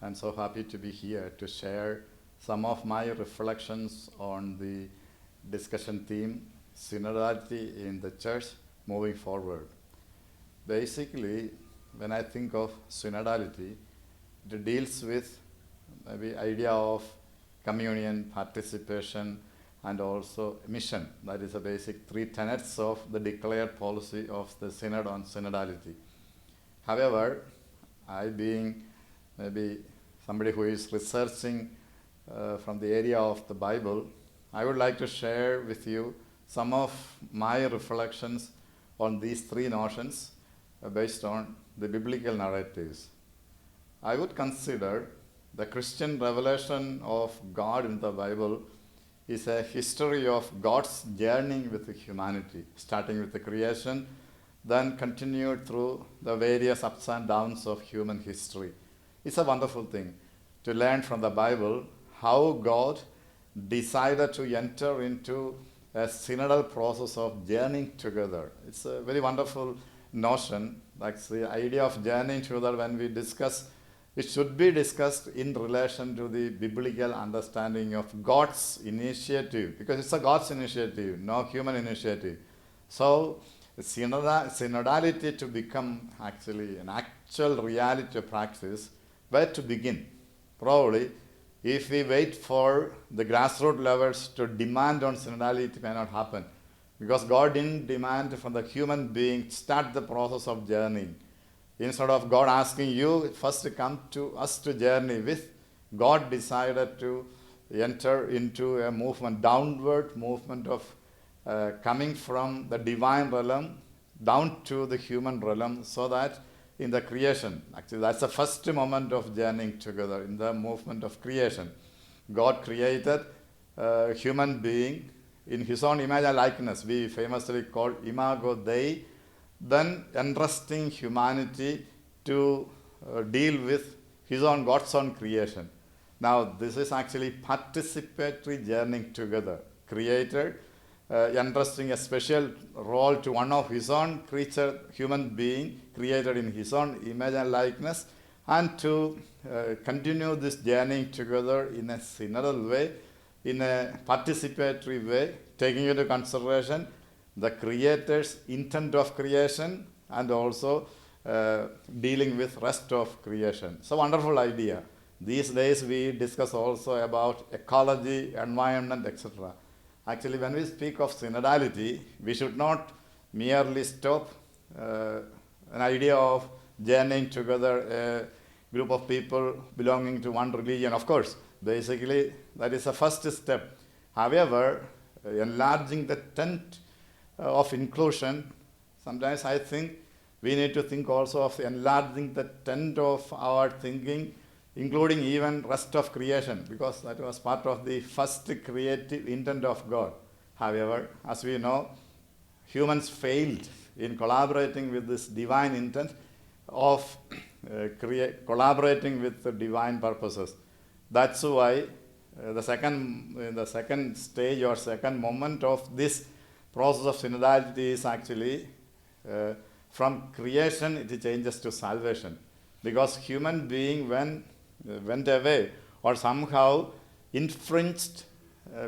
I'm so happy to be here to share some of my reflections on the discussion theme, Synodality in the Church moving forward. Basically, when I think of synodality, it deals with maybe idea of communion, participation, and also mission. That is the basic three tenets of the declared policy of the Synod on synodality. However, I being maybe somebody who is researching from the area of the Bible, I would like to share with you some of my reflections on these three notions based on the biblical narratives. I would consider the Christian revelation of God in the Bible is a history of God's journey with humanity, starting with the creation, then continued through the various ups and downs of human history. It's a wonderful thing to learn from the Bible how God decided to enter into a synodal process of journeying together. It's a very wonderful notion. Like the idea of journeying together, when we discuss, it should be discussed in relation to the biblical understanding of God's initiative, because it's a God's initiative, no human initiative. So synodality to become actually an actual reality of practice, where to begin? Probably, if we wait for the grassroots levels to demand on synodality, it may not happen. Because God didn't demand from the human being start the process of journeying. Instead of God asking you first to come to us to journey with, God decided to enter into a movement, downward movement of coming from the divine realm down to the human realm, so that in the creation, actually that's the first moment of journeying together, in the movement of creation. God created a human being in his own image and likeness. We famously call imago Dei, then entrusting humanity to deal with his own, God's own creation. Now, this is actually participatory journeying together. Creator entrusting a special role to one of his own creature, human being, created in his own image and likeness, and to continue this journeying together in a synodal way, in a participatory way, taking into consideration the Creator's intent of creation and also dealing with rest of creation. It's a wonderful idea. These days we discuss also about ecology, environment, etc. Actually, when we speak of synodality, we should not merely stop an idea of journeying together a group of people belonging to one religion. Of course, basically, that is the first step. However, enlarging the tent of inclusion, sometimes I think we need to think also of enlarging the tent of our thinking, including even rest of creation, because that was part of the first creative intent of God. However, as we know, humans failed in collaborating with this divine intent of collaborating with the divine purposes. That's why the second stage or second moment of this process of synodality is actually from creation it changes to salvation, because human being went away or somehow infringed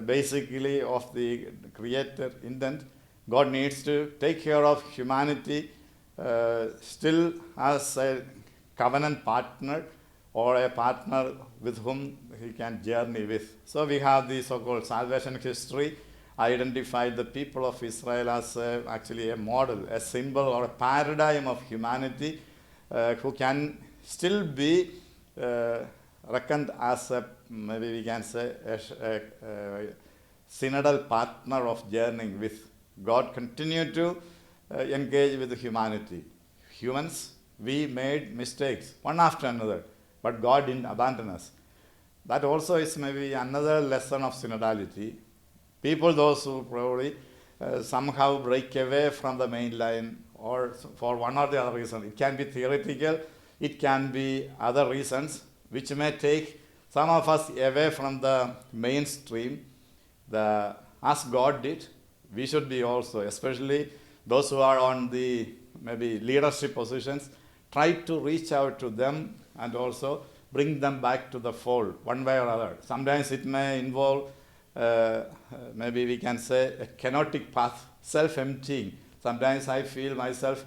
basically of the creator intent. God needs to take care of humanity still as a covenant partner or a partner with whom he can journey with. So we have the so-called salvation history, identified the people of Israel as actually a model, a symbol or a paradigm of humanity who can still be reckoned as a, maybe we can say, a synodal partner of journeying with. God continued to engage with humanity. Humans, we made mistakes one after another, but God didn't abandon us. That also is maybe another lesson of synodality. People, those who probably somehow break away from the main line, or for one or the other reason. It can be theoretical, it can be other reasons which may take some of us away from the mainstream. As God did, we should be also, especially those who are on the maybe leadership positions, try to reach out to them and also bring them back to the fold one way or other. Sometimes it may involve, maybe we can say, a kenotic path, self-emptying. Sometimes I feel myself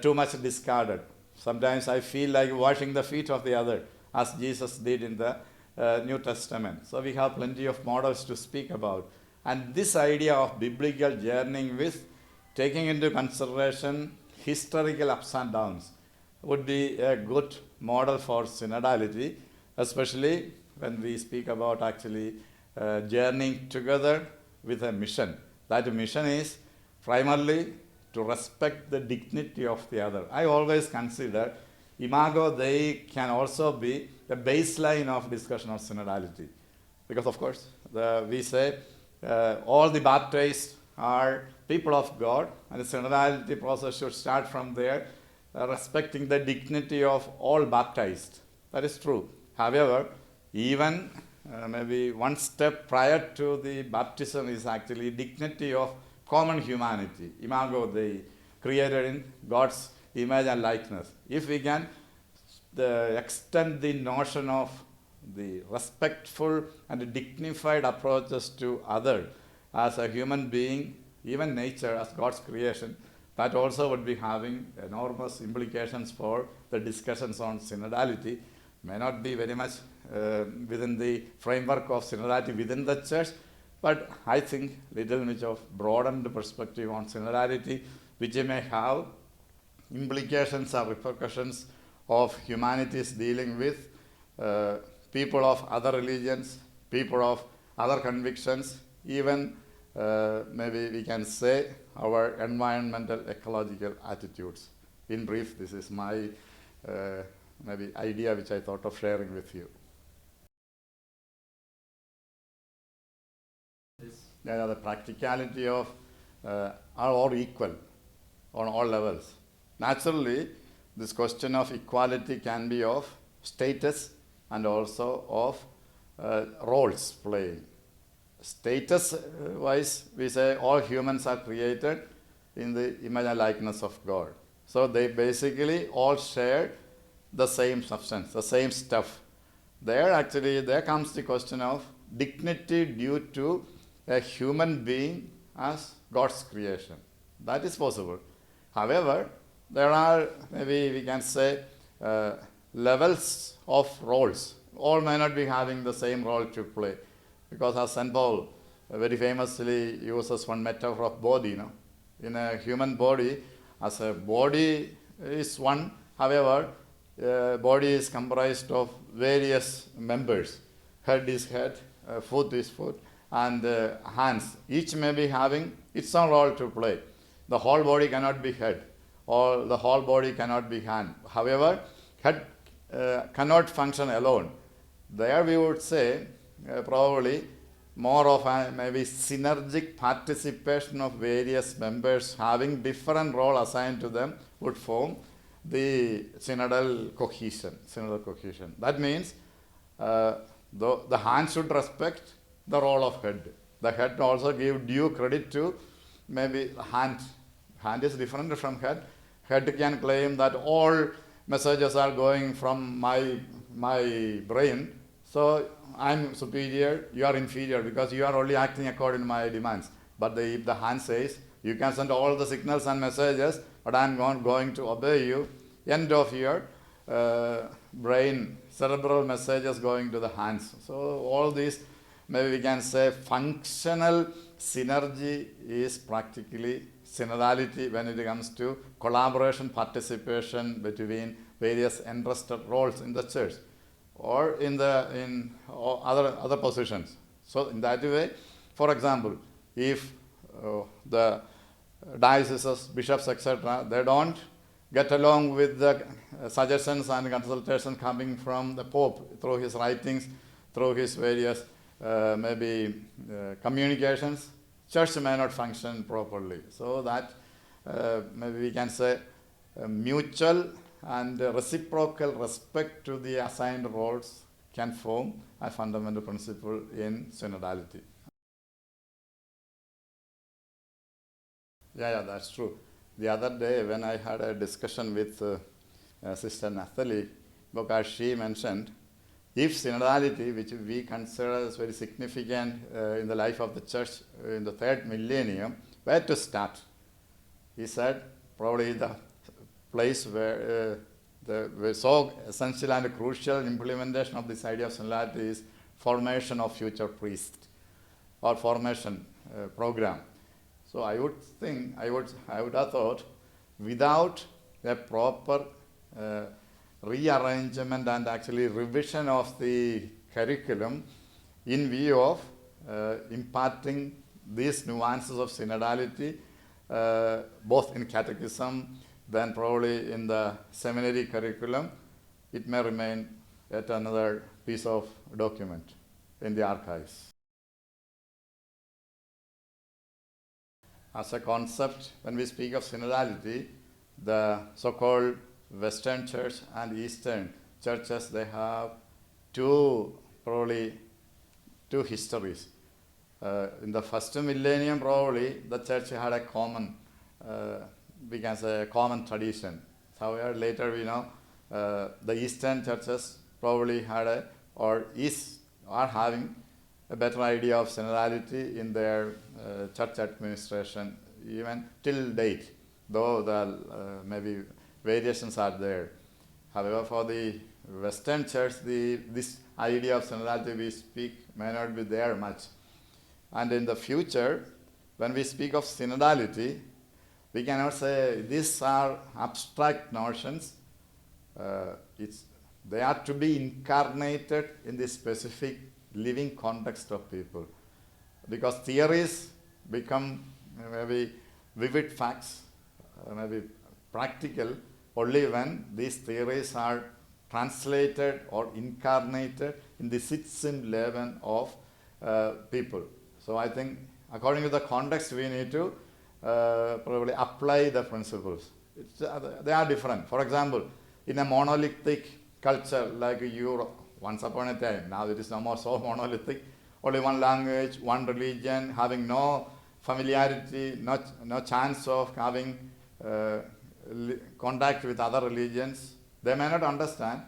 too much discarded. Sometimes I feel like washing the feet of the other, as Jesus did in the New Testament. So we have plenty of models to speak about. And this idea of biblical journeying with taking into consideration historical ups and downs would be a good model for synodality, especially when we speak about actually journeying together with a mission. That mission is primarily to respect the dignity of the other. I always consider Imago Dei can also be the baseline of discussion on synodality. Because of course, we say all the baptized are people of God, and the synodality process should start from there, respecting the dignity of all baptized. That is true. However, even maybe one step prior to the baptism is actually dignity of common humanity, Imago Dei, created in God's image and likeness. If we can extend the notion of the respectful and dignified approaches to other as a human being, even nature as God's creation, that also would be having enormous implications for the discussions on synodality. May not be very much within the framework of synodality within the church, but I think little bit of broadened perspective on synodality, which may have implications or repercussions of humanities dealing with people of other religions, people of other convictions, even maybe we can say our environmental ecological attitudes. In brief, this is my maybe idea which I thought of sharing with you. The practicality of are all equal on all levels. Naturally, this question of equality can be of status and also of roles playing. Status-wise, we say all humans are created in the image and likeness of God. So they basically all share the same substance, the same stuff. There comes the question of dignity due to a human being as God's creation. That is possible. However, there are, maybe we can say, levels of roles. All may not be having the same role to play. Because as St. Paul very famously uses one metaphor of body, in a human body, as a body is one, however, body is comprised of various members. Head is head, foot is foot, and hands. Each may be having its own role to play. The whole body cannot be head, or the whole body cannot be hand. However, head cannot function alone. There we would say probably more of a maybe synergic participation of various members having different role assigned to them would form the synodal cohesion. That means the hand should respect the role of head. The head also give due credit to maybe hand. Hand is different from head. Head can claim that all messages are going from my brain, so I'm superior, you are inferior because you are only acting according to my demands. But if the hand says, you can send all the signals and messages, but I'm not going to obey you, end of your brain, cerebral messages going to the hands. So all these, maybe we can say functional synergy is practically synodality when it comes to collaboration, participation between various entrusted roles in the church or in other positions. So in that way, for example, if the dioceses, bishops, etc., they don't get along with the suggestions and consultations coming from the Pope through his writings, through his various communications, church may not function properly. So that maybe we can say mutual and reciprocal respect to the assigned roles can form a fundamental principle in synodality. Yeah, that's true. The other day when I had a discussion with Sister Nathalie, because she mentioned if synodality, which we consider as very significant in the life of the church in the third millennium, where to start? He said probably the place where the so essential and crucial implementation of this idea of synodality is formation of future priests or formation program. So I would think, I would have thought, without a proper rearrangement and actually revision of the curriculum in view of imparting these nuances of synodality, both in catechism, then probably in the seminary curriculum, it may remain yet another piece of document in the archives. As a concept, when we speak of synodality, the so-called Western Church and Eastern churches, they have probably two histories. In the first millennium, probably the church had a common, we can say, a common tradition. However, later we know the Eastern churches probably had are having a better idea of synodality in their church administration, even till date, though the maybe variations are there. However, for the Western church, this idea of synodality we speak may not be there much. And in the future, when we speak of synodality, we cannot say these are abstract notions. They are to be incarnated in the specific living context of people. Because theories become maybe vivid facts, maybe practical, only when these theories are translated or incarnated in the Sitzungsleben of people. So I think according to the context we need to probably apply the principles. They are different. For example, in a monolithic culture like Europe, once upon a time, now it is no more so monolithic, only one language, one religion, having no familiarity, no chance of having contact with other religions, they may not understand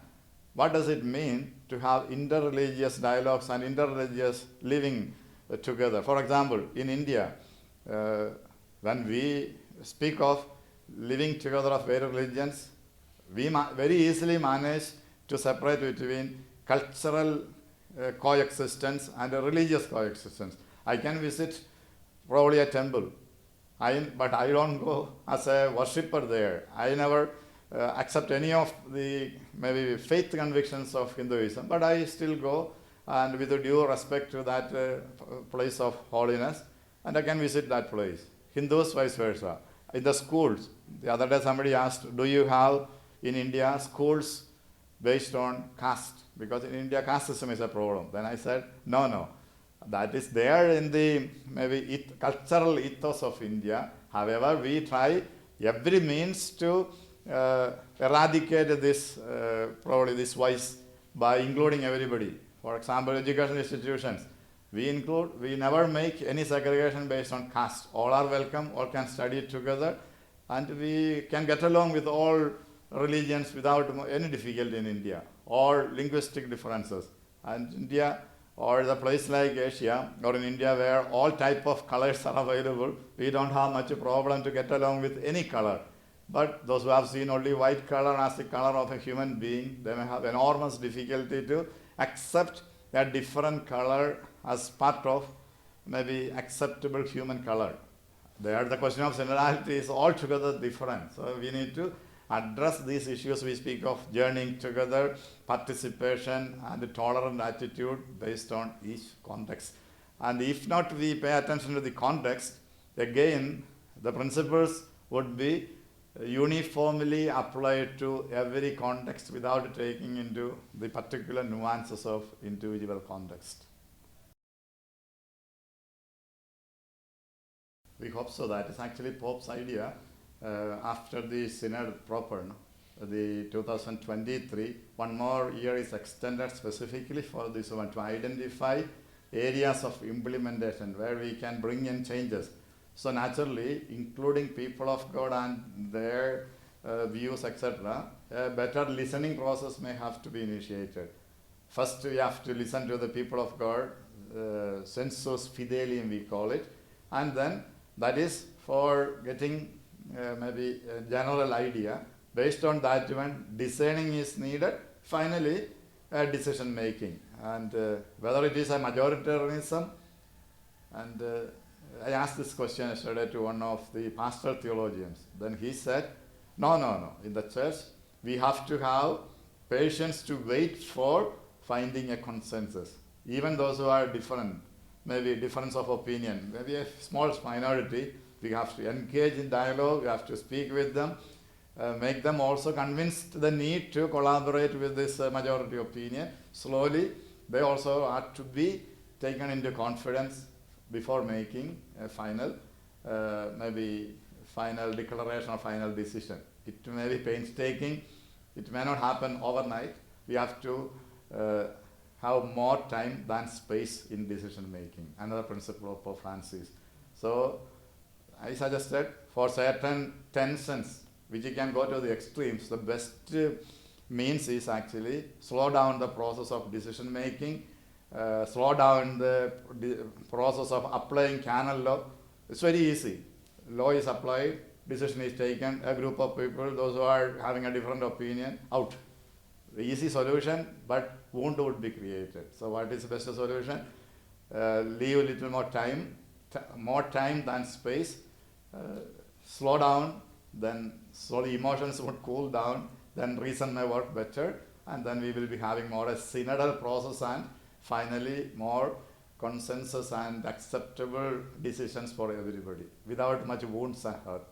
what does it mean to have interreligious dialogues and interreligious living together. For example, in India, when we speak of living together of various religions, we very easily manage to separate between cultural coexistence and religious coexistence. I can visit probably a temple, but I don't go as a worshipper there. I never accept any of the maybe faith convictions of Hinduism, but I still go and with due respect to that place of holiness, and I can visit that place. Hindus vice versa. In the schools, the other day somebody asked, do you have in India schools based on caste? Because in India caste system is a problem. Then I said, no. That is there in the maybe cultural ethos of India. However, we try every means to eradicate this probably this vice by including everybody. For example, education institutions. We never make any segregation based on caste. All are welcome, all can study together, and we can get along with all religions without any difficulty in India, or linguistic differences. And India, or the place like Asia, or in India where all type of colors are available, we don't have much problem to get along with any color. But those who have seen only white color as the color of a human being, they may have enormous difficulty to accept a different color as part of maybe acceptable human color. There the question of synodality is altogether different. So we need to address these issues. We speak of journeying together, participation, and a tolerant attitude based on each context. And if not we pay attention to the context, again the principles would be uniformly applied to every context without taking into the particular nuances of individual context. We hope so. That is actually Pope's idea. After the Synod proper, the 2023, one more year is extended specifically for this one to identify areas of implementation where we can bring in changes. So naturally, including people of God and their views, etc., a better listening process may have to be initiated. First, we have to listen to the people of God, sensus fidelium we call it, and then that is for getting maybe a general idea. Based on that one, discerning is needed. Finally, decision making, and whether it is a majoritarianism. And I asked this question yesterday to one of the pastoral theologians. Then he said, no. In the church, we have to have patience to wait for finding a consensus. Even those who are different, maybe difference of opinion, maybe a small minority, we have to engage in dialogue, we have to speak with them, make them also convinced the need to collaborate with this majority opinion. Slowly, they also are to be taken into confidence before making a final, maybe final declaration or final decision. It may be painstaking, it may not happen overnight. We have to have more time than space in decision making. Another principle of Pope Francis. So I suggested for certain tensions which you can go to the extremes, the best means is actually slow down the process of decision making, slow down the process of applying canon law. It's very easy. Law is applied, decision is taken, a group of people, those who are having a different opinion, out. The easy solution, but wound would be created. So what is the best solution? Leave a little more time than space, slow down, then slowly emotions would cool down, then reason may work better, and then we will be having more a synodal process and finally more consensus and acceptable decisions for everybody without much wounds and hurt.